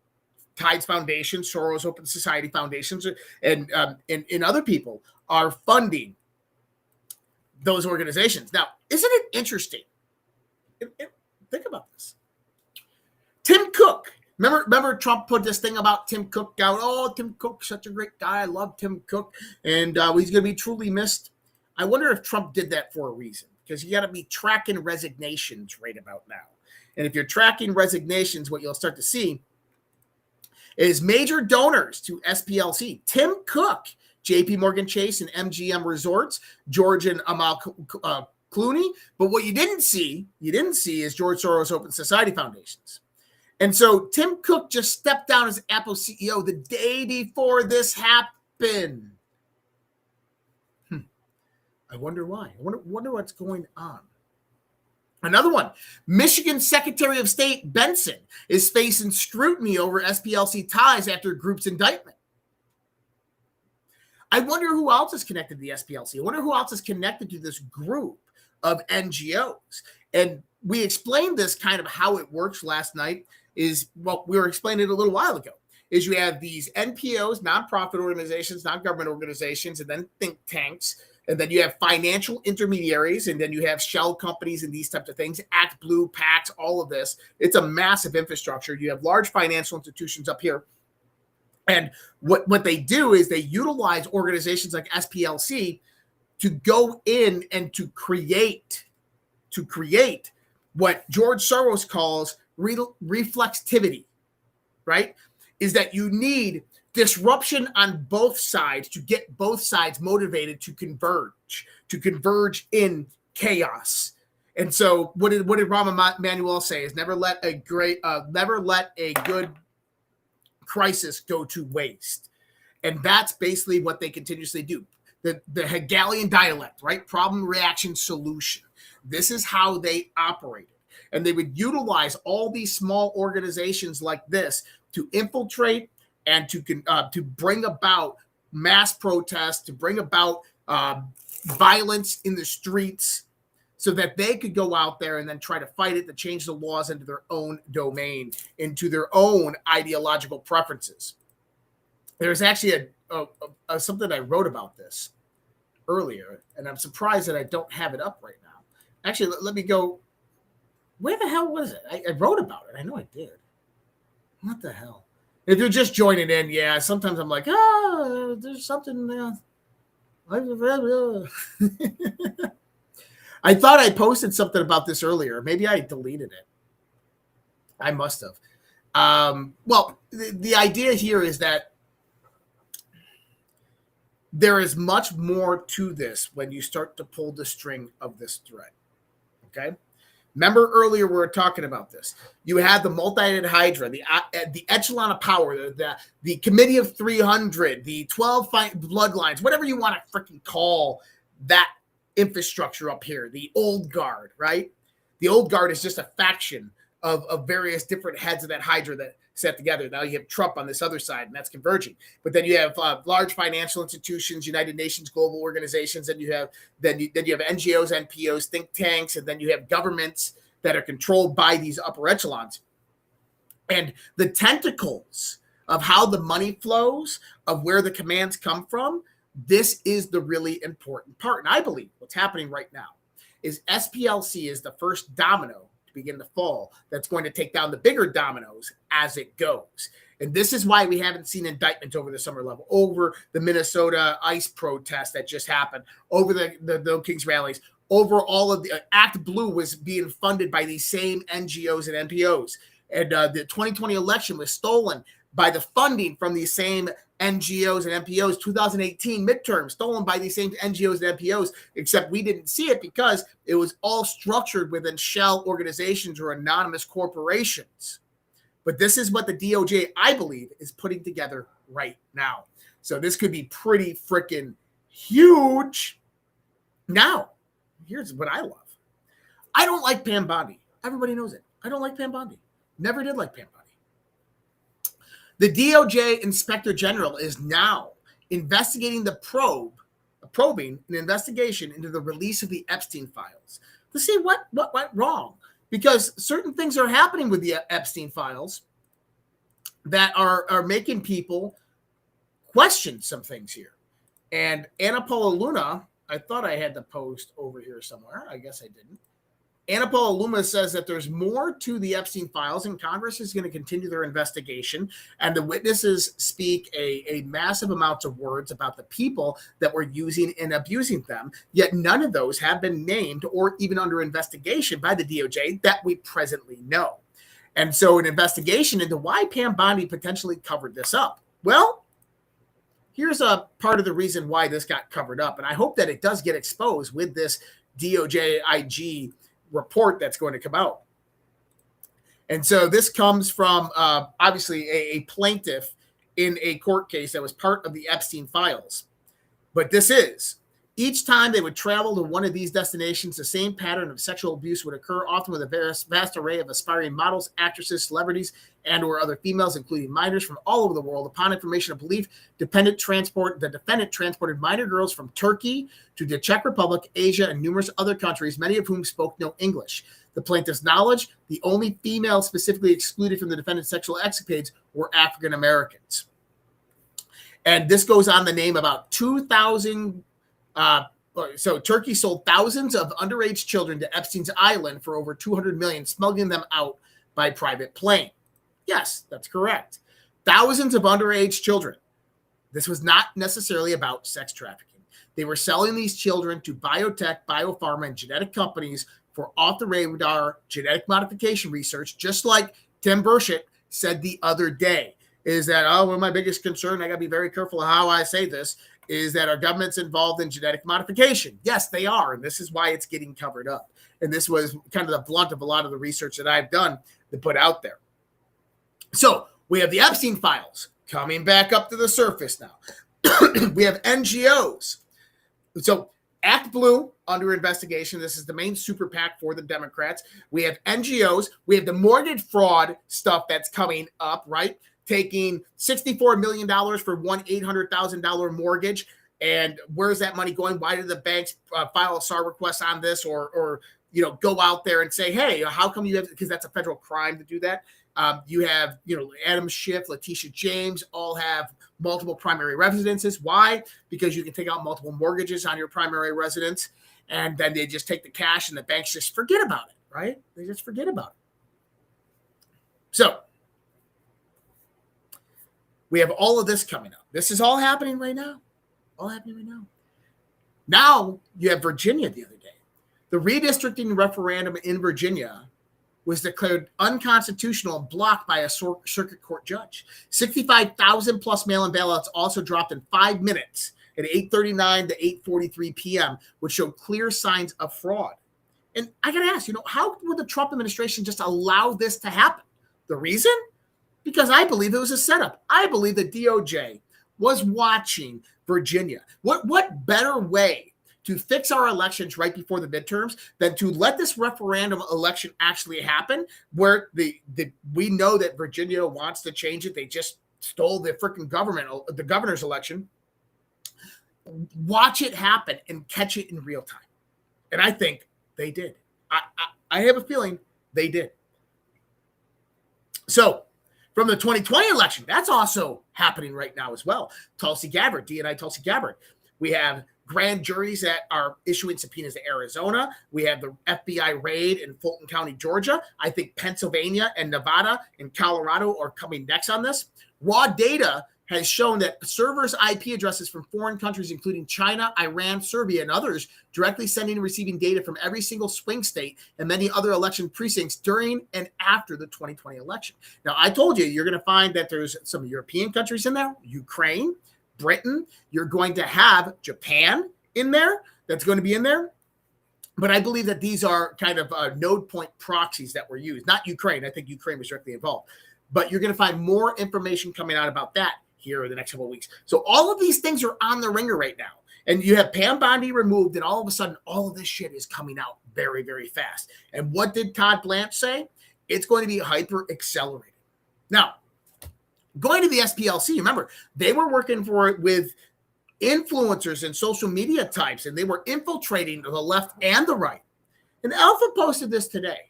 Tides Foundation, Soros Open Society Foundations, and other people are funding those organizations. Now, isn't it interesting? Think about this. Tim Cook. Remember Trump put this thing about Tim Cook out. Oh, Tim Cook's such a great guy. I love Tim Cook. And he's going to be truly missed. I wonder if Trump did that for a reason, because you got to be tracking resignations right about now. And if you're tracking resignations, what you'll start to see is major donors to SPLC. Tim Cook, JP Morgan Chase and MGM Resorts, George and Amal Clooney. But what you didn't see is George Soros Open Society Foundations. And so Tim Cook just stepped down as Apple CEO the day before this happened. I wonder why. I wonder what's going on. Another one, Michigan Secretary of State Benson is facing scrutiny over SPLC ties after group's indictment. I wonder who else is connected to the SPLC. I wonder who else is connected to this group of NGOs. And we explained this kind of how it works last night is, well, we were explaining it a little while ago, is you have these NPOs, nonprofit organizations, non-government organizations, and then think tanks. And then you have financial intermediaries, and then you have shell companies and these types of things, Act Blue, PACs, all of this. It's a massive infrastructure. You have large financial institutions up here. And what they do is they utilize organizations like SPLC to go in and to create what George Soros calls reflexivity, right? Is that you need disruption on both sides to get both sides motivated to converge in chaos. And so what did Rahm Emanuel say is never let a good crisis go to waste. And that's basically what they continuously do. The Hegelian dialect, right? Problem, reaction, solution. This is how they operated. And they would utilize all these small organizations like this to infiltrate and to bring about mass protests, to bring about violence in the streets, so that they could go out there and then try to fight it, to change the laws into their own domain, into their own ideological preferences. There's actually something I wrote about this earlier, and I'm surprised that I don't have it up right now. Actually, let me go. Where the hell was it? I wrote about it. I know I did. What the hell? If you're just joining in, yeah, sometimes I'm like, there's something there. I thought I posted something about this earlier. Maybe I deleted it. I must have. Well, the idea here is that there is much more to this when you start to pull the string of this thread. Okay? Remember earlier we were talking about this. You had the multi-headed hydra, the echelon of power, the committee of 300, the 12 bloodlines, whatever you want to freaking call that infrastructure up here, the old guard, right? The old guard is just a faction of various different heads of that hydra that set together. Now you have Trump on this other side, and that's converging. But then you have large financial institutions, United Nations global organizations, and you have NGOs, NPOs, think tanks, and then you have governments that are controlled by these upper echelons. And the tentacles of how the money flows, of where the commands come from, this is the really important part. And I believe what's happening right now is SPLC is the first domino to begin to fall that's going to take down the bigger dominoes as it goes. And this is why we haven't seen indictments over the summer level, over the Minnesota ICE protest that just happened, over the No Kings rallies, over all of the Act Blue was being funded by these same NGOs and NPOs. And the 2020 election was stolen by the funding from these same NGOs and NPOs. 2018 midterm stolen by these same NGOs and NPOs, except we didn't see it because it was all structured within shell organizations or anonymous corporations. But this is what the DOJ, I believe, is putting together right now. So this could be pretty freaking huge. Now, here's what I love. I don't like Pam Bondi. Everybody knows it. I don't like Pam Bondi. Never did like Pam Bondi. The DOJ Inspector General is now investigating probing an investigation into the release of the Epstein files to see what went wrong. Because certain things are happening with the Epstein files that are making people question some things here. And Anna Paula Luna, I thought I had the post over here somewhere. I guess I didn't. Anna Paula Luna says that there's more to the Epstein files, and Congress is going to continue their investigation. And the witnesses speak a massive amounts of words about the people that were using and abusing them. Yet none of those have been named or even under investigation by the DOJ that we presently know. And so an investigation into why Pam Bondi potentially covered this up. Well, here's a part of the reason why this got covered up. And I hope that it does get exposed with this DOJ IG report that's going to come out. And so this comes from obviously a plaintiff in a court case that was part of the Epstein files. But this is, each time they would travel to one of these destinations, the same pattern of sexual abuse would occur, often with a vast array of aspiring models, actresses, celebrities, and or other females, including minors from all over the world. Upon information of belief, the defendant transported minor girls from Turkey to the Czech Republic, Asia, and numerous other countries, many of whom spoke no English. The plaintiff's knowledge, the only female specifically excluded from the defendant's sexual escapades were African Americans. And this goes on to name about 2,000. So Turkey sold thousands of underage children to Epstein's island for over $200 million, smuggling them out by private plane. Yes, that's correct. Thousands of underage children. This was not necessarily about sex trafficking. They were selling these children to biotech, biopharma, and genetic companies for off-the-radar genetic modification research, just like Tim Burchett said the other day, is that, one of my biggest concern, I got to be very careful of how I say this, is that our government's involved in genetic modification. Yes, they are, and this is why it's getting covered up. And this was kind of the blunt of a lot of the research that I've done to put out there. So we have the Epstein files coming back up to the surface now. We have NGOs. So Act Blue under investigation. This is the main super PAC for the Democrats. We have NGOs. We have the mortgage fraud stuff that's coming up, right? Taking $64 million for one $800,000 mortgage. And where's that money going? Why did the banks file a SAR request on this or go out there and say, hey, how come you have, because that's a federal crime to do that. You have, Adam Schiff, Letitia James, all have multiple primary residences. Why? Because you can take out multiple mortgages on your primary residence, and then they just take the cash and the banks just forget about it, right? They just forget about it. So we have all of this coming up. This is all happening right now. Now you have Virginia the other day. The redistricting referendum in Virginia was declared unconstitutional and blocked by a circuit court judge. 65,000 plus mail-in ballots also dropped in 5 minutes at 8:39 to 8:43 p.m., which showed clear signs of fraud. And I got to ask, how would the Trump administration just allow this to happen? The reason? Because I believe it was a setup. I believe the DOJ was watching Virginia. What better way to fix our elections right before the midterms than to let this referendum election actually happen, where we know that Virginia wants to change it. They just stole the freaking the governor's election. Watch it happen and catch it in real time. And I think they did. I have a feeling they did. So from the 2020 election, that's also happening right now as well. Tulsi Gabbard, DNI Tulsi Gabbard. We have grand juries that are issuing subpoenas to Arizona. We have the FBI raid in Fulton County, Georgia. I think Pennsylvania and Nevada and Colorado are coming next on this. Raw data has shown that servers' IP addresses from foreign countries, including China, Iran, Serbia, and others, directly sending and receiving data from every single swing state and many other election precincts during and after the 2020 election. Now, I told you, you're going to find that there's some European countries in there, Ukraine, Britain. You're going to have Japan in there. That's going to be in there. But I believe that these are kind of node point proxies that were used. Not Ukraine. I think Ukraine was directly involved. But you're going to find more information coming out about that here in the next couple of weeks. So all of these things are on the ringer right now. And you have Pam Bondi removed, and all of a sudden, all of this shit is coming out very, very fast. And what did Todd Blanche say? It's going to be hyper accelerated. Now, going to the SPLC, remember, they were working with influencers and social media types, and they were infiltrating the left and the right. And Alpha posted this today.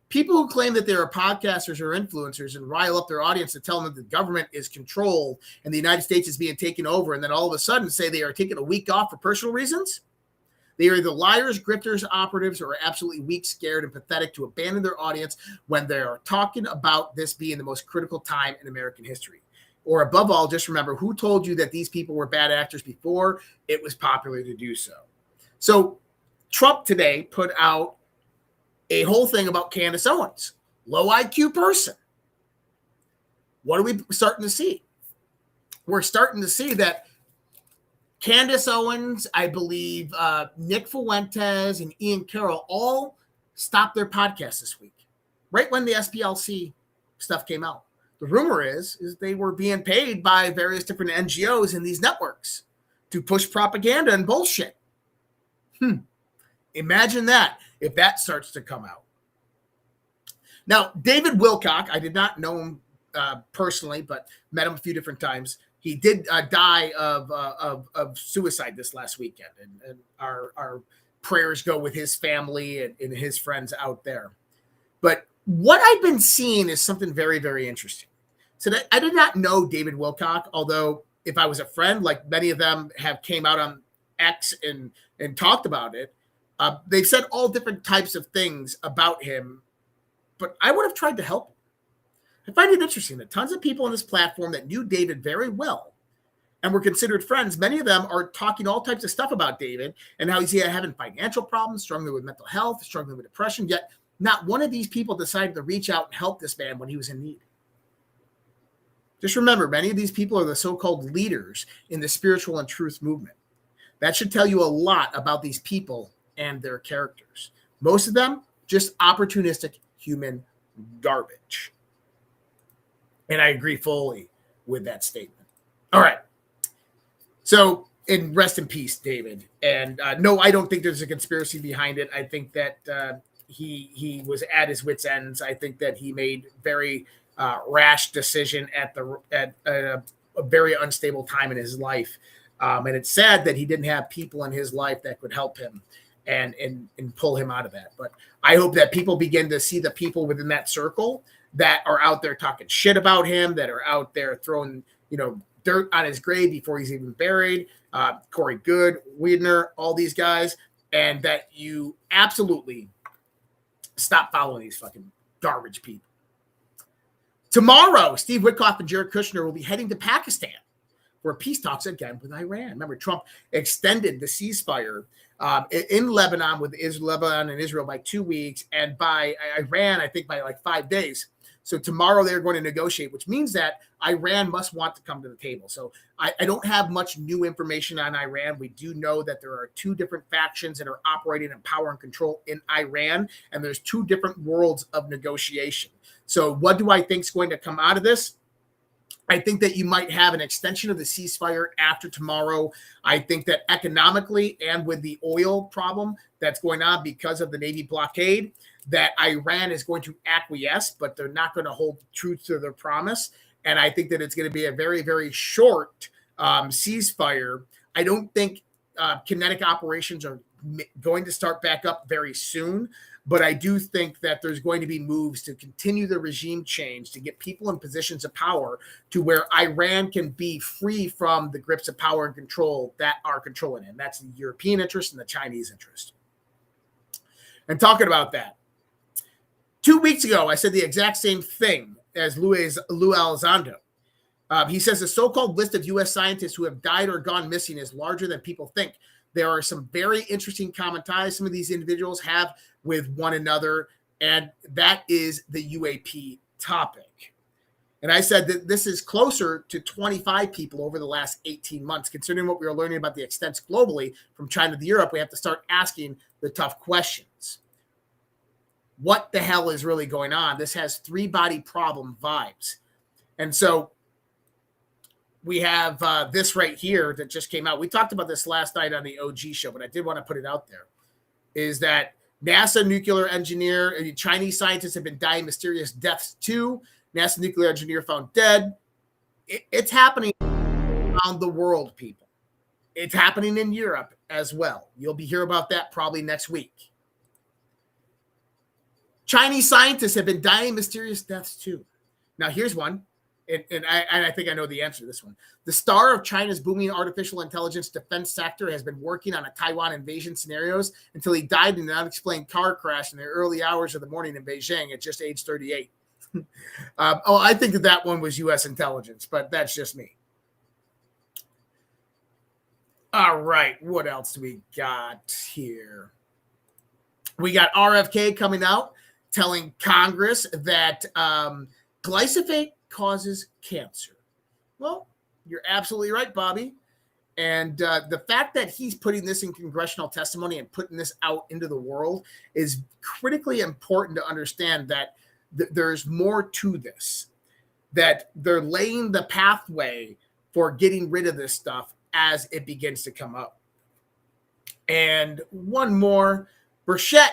People who claim that they are podcasters or influencers and rile up their audience to tell them that the government is controlled and the United States is being taken over, and then all of a sudden say they are taking a week off for personal reasons. They are either liars, grifters, operatives, or are absolutely weak, scared, and pathetic to abandon their audience when they are talking about this being the most critical time in American history. Or above all, just remember who told you that these people were bad actors before it was popular to do so. So Trump today put out a whole thing about Candace Owens, low IQ person. What are we starting to see? We're starting to see that Candace Owens, I believe, Nick Fuentes and Ian Carroll all stopped their podcasts this week, right when the SPLC stuff came out. The rumor is they were being paid by various different NGOs in these networks to push propaganda and bullshit. Imagine that if that starts to come out. Now, David Wilcock, I did not know him personally, but met him a few different times. He did die of suicide this last weekend, and our prayers go with his family and his friends out there. But what I've been seeing is something very, very interesting. So I did not know David Wilcock, although if I was a friend, like many of them have came out on X and talked about it, they've said all different types of things about him, but I would have tried to help him. I find it interesting that tons of people on this platform that knew David very well and were considered friends, many of them are talking all types of stuff about David and how he's having financial problems, struggling with mental health, struggling with depression, yet not one of these people decided to reach out and help this man when he was in need. Just remember, many of these people are the so-called leaders in the spiritual and truth movement. That should tell you a lot about these people and their characters. Most of them, just opportunistic human garbage. And I agree fully with that statement. All right. So, and rest in peace, David. And no, I don't think there's a conspiracy behind it. I think that he was at his wit's ends. I think that he made very rash decision at a very unstable time in his life. And it's sad that he didn't have people in his life that could help him and pull him out of that. But I hope that people begin to see the people within that circle that are out there talking shit about him, that are out there throwing, dirt on his grave before he's even buried. Corey Good, Wiedner, all these guys, and that you absolutely stop following these fucking garbage people. Tomorrow, Steve Witkoff and Jared Kushner will be heading to Pakistan for peace talks again with Iran. Remember, Trump extended the ceasefire in Lebanon with Lebanon and Israel by 2 weeks, and by Iran, I think by like 5 days. So tomorrow they're going to negotiate, which means that Iran must want to come to the table. So I don't have much new information on Iran. We do know that there are two different factions that are operating in power and control in Iran, and there's two different worlds of negotiation. So what do I think is going to come out of this? I think that you might have an extension of the ceasefire after tomorrow. I think that economically and with the oil problem that's going on because of the Navy blockade, that Iran is going to acquiesce, but they're not going to hold true to their promise. And I think that it's going to be a very, very short ceasefire. I don't think kinetic operations are going to start back up very soon. But I do think that there's going to be moves to continue the regime change, to get people in positions of power to where Iran can be free from the grips of power and control that are controlling it. That's the European interest and the Chinese interest. And talking about that, 2 weeks ago, I said the exact same thing as Lou Elizondo. He says the so-called list of U.S. scientists who have died or gone missing is larger than people think. There are some very interesting common ties some of these individuals have with one another, and that is the UAP topic. And I said that this is closer to 25 people over the last 18 months. Considering what we are learning about the extents globally from China to Europe, we have to start asking the tough questions. What the hell is really going on? This has three-body problem vibes. And so we have this right here that just came out. We talked about this last night on the OG show, but I did want to put it out there, is that NASA nuclear engineer, Chinese scientists have been dying mysterious deaths too. NASA nuclear engineer found dead. It's happening around the world, people. It's happening in Europe as well. You'll be hearing about that probably next week. Chinese scientists have been dying mysterious deaths too. Now, here's one. And I think I know the answer to this one. The star of China's booming artificial intelligence defense sector has been working on a Taiwan invasion scenarios until he died in an unexplained car crash in the early hours of the morning in Beijing at just age 38. I think that one was U.S. intelligence, but that's just me. All right, what else do we got here? We got RFK coming out telling Congress that glyphosate causes cancer. Well, you're absolutely right, Bobby. And the fact that he's putting this in congressional testimony and putting this out into the world is critically important to understand that there's more to this, that they're laying the pathway for getting rid of this stuff as it begins to come up. And one more, Burchett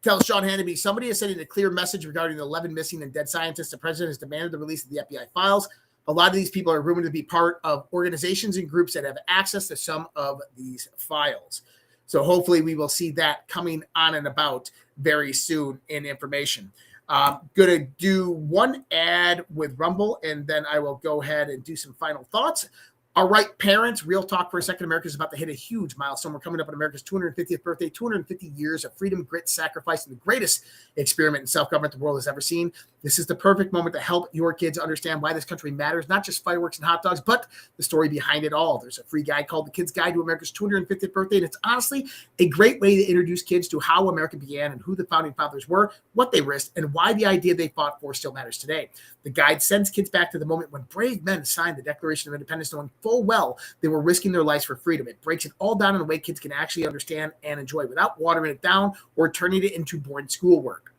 tells Sean Hannity, somebody is sending a clear message regarding the 11 missing and dead scientists. The president has demanded the release of the FBI files. A lot of these people are rumored to be part of organizations and groups that have access to some of these files. So hopefully we will see that coming on and about very soon in information. Going to do one ad with Rumble, and then I will go ahead and do some final thoughts. All right, parents, real talk for a second. America is about to hit a huge milestone. We're coming up on America's 250th birthday, 250 years of freedom, grit, sacrifice, and the greatest experiment in self-government the world has ever seen. This is the perfect moment to help your kids understand why this country matters, not just fireworks and hot dogs, but the story behind it all. There's a free guide called The Kid's Guide to America's 250th Birthday, and it's honestly a great way to introduce kids to how America began and who the founding fathers were, what they risked, and why the idea they fought for still matters today. The guide sends kids back to the moment when brave men signed the Declaration of Independence, knowing full well they were risking their lives for freedom. It breaks it all down in a way kids can actually understand and enjoy without watering it down or turning it into boring schoolwork.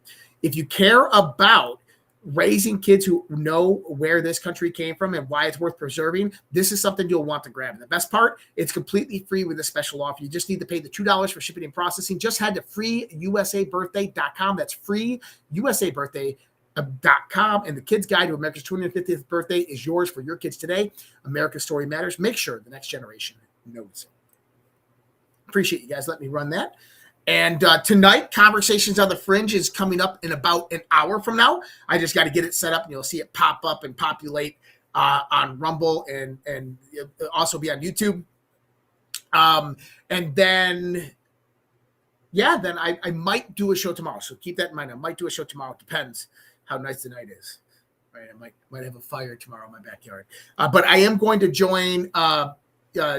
If you care about raising kids who know where this country came from and why it's worth preserving, this is something you'll want to grab. And the best part, it's completely free with a special offer. You just need to pay the $2 for shipping and processing. Just head to freeusabirthday.com. That's freeusabirthday.com, and the Kid's Guide to America's 250th Birthday is yours for your kids today. America's story matters. Make sure the next generation knows it. Appreciate you guys letting me run that. And tonight, Conversations on the Fringe is coming up in about an hour from now. I just got to get it set up, and you'll see it pop up and populate on Rumble and also be on YouTube. And then, then I might do a show tomorrow. So keep that in mind. I might do a show tomorrow. It depends how nice the night is. Right? I might have a fire tomorrow in my backyard. But I am going to join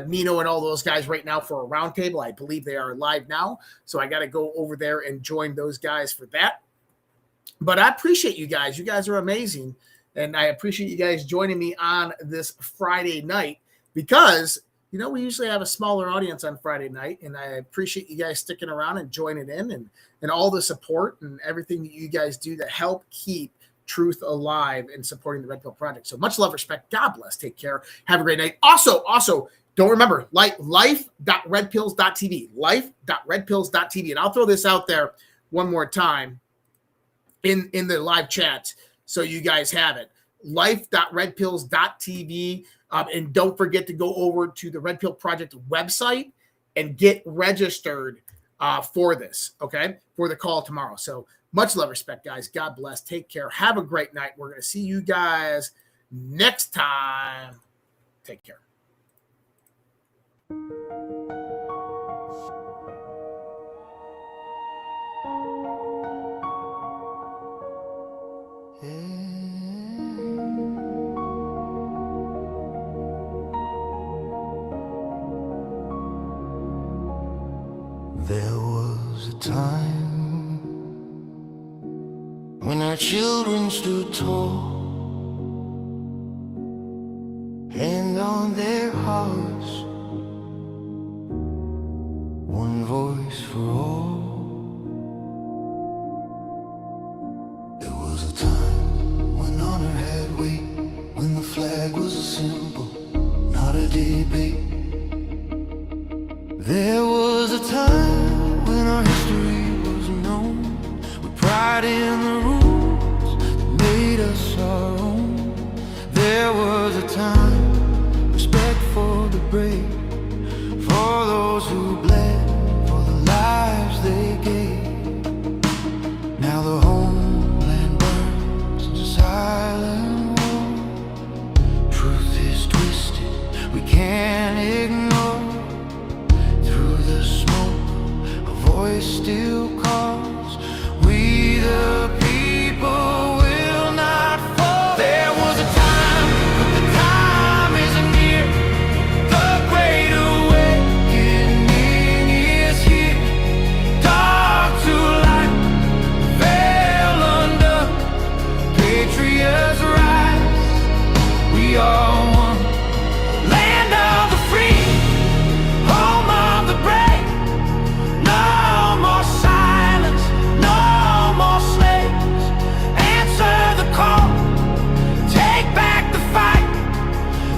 Nino and all those guys right now for a roundtable. I believe they are live now. So I got to go over there and join those guys for that. But I appreciate you guys. You guys are amazing. And I appreciate you guys joining me on this Friday night because, you know, we usually have a smaller audience on Friday night. And I appreciate you guys sticking around and joining in and all the support and everything that you guys do to help keep truth alive and supporting the Red Pill Project. So much love, respect. God bless. Take care. Have a great night. Also, don't remember, life.redpills.tv, life.redpills.tv. And I'll throw this out there one more time in the live chat so you guys have it. Life.redpills.tv. And don't forget to go over to the Red Pill Project website and get registered for this, okay, for the call tomorrow. So much love, respect, guys. God bless. Take care. Have a great night. We're going to see you guys next time. Take care. There was a time when our children stood tall, hand on their hearts, one voice for all. There was a time when honor had weight, when the flag was a symbol, not a debate. There was a time when our history was known, with pride in the rules that made us our own. There was a time, respect for the brave, for those who bled, for the lives they gave. Now the homeland burns in silent war. Truth is twisted, we can't ignore. Through the smoke, a voice still calls. We the people will not fall. There was a time, but the time isn't near. The great awakening is here. Dark to light, veil under. Patriots rise, we are one. Land of the free, home of the brave. No more silence, no more slaves. Answer the call, take back the fight.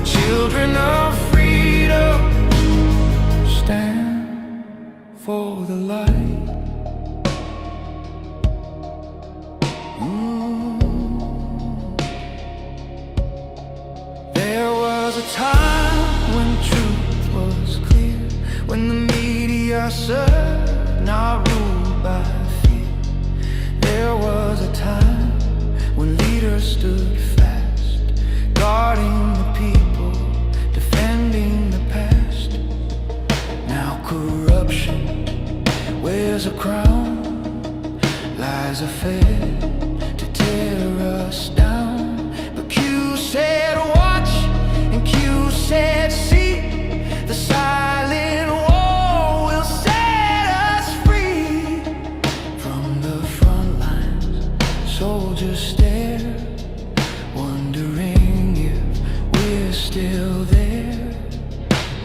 Children of freedom, stand for the light. There was a time when truth was clear, when the media served, not ruled by fear. There was a time when leaders stood fast, guarding the people, defending the past. Now corruption wears a crown, lies are fed to tear us down. But Q said watch, and Q said see. The silent war will set us free. From the front lines, soldiers stare, wondering if we're still there.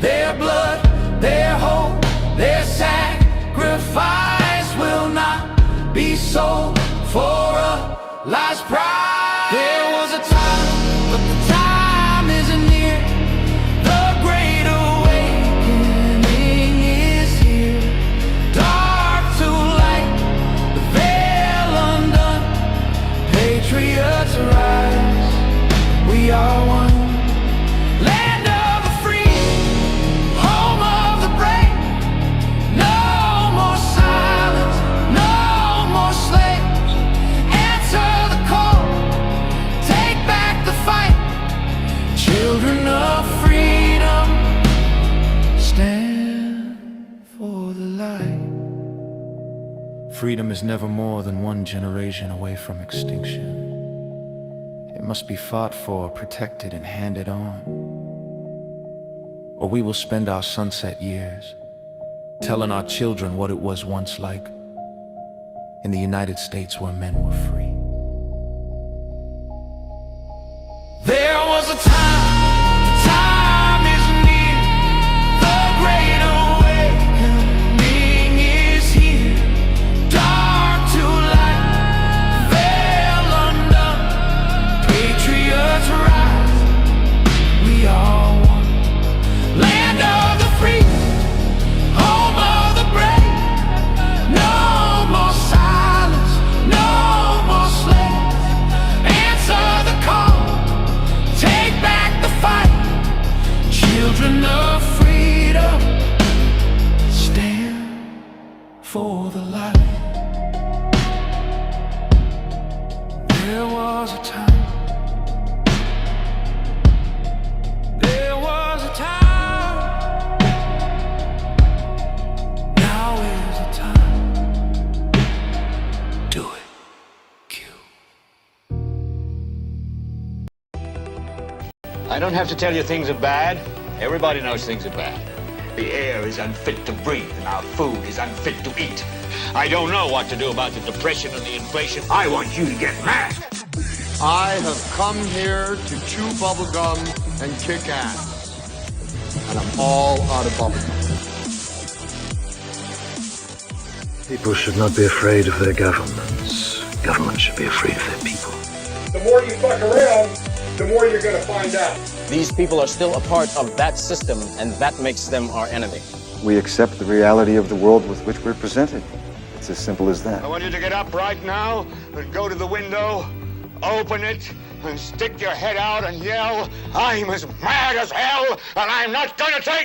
Their blood, their hope, their sacrifice will not be sold for a last prize. There was a time, but the time isn't near. The great awakening is here. Dark to light, the veil undone. Patriots rise, we are one. Land of the free, home of the brave. No more silence, no more slaves. Answer the call, take back the fight. Children of freedom, stand for the light. Freedom is never more than one generation away from extinction. It must be fought for, protected, and handed on. Or we will spend our sunset years telling our children what it was once like in the United States where men were free. There was a time, the time is near. The great awakening is here. Dark to light, veil undone. Patriots rise, we are one. Land of the free, home of the brave. No more silence, no more slaves. Answer the call, take back the fight. Children of freedom, stand for the light. There was a time. There was a time. Now is the time. Do it. I don't have to tell you things are bad. Everybody knows things are bad. The air is unfit to breathe, and our food is unfit to eat. I don't know what to do about the depression and the inflation. I want you to get mad. I have come here to chew bubblegum and kick ass. And I'm all out of bubblegum. People should not be afraid of their governments. Governments should be afraid of their people. The more you fuck around, the more you're going to find out. These people are still a part of that system, and that makes them our enemy. We accept the reality of the world with which we're presented. It's as simple as that. I want you to get up right now and go to the window, open it, and stick your head out and yell, I'm as mad as hell, and I'm not going to take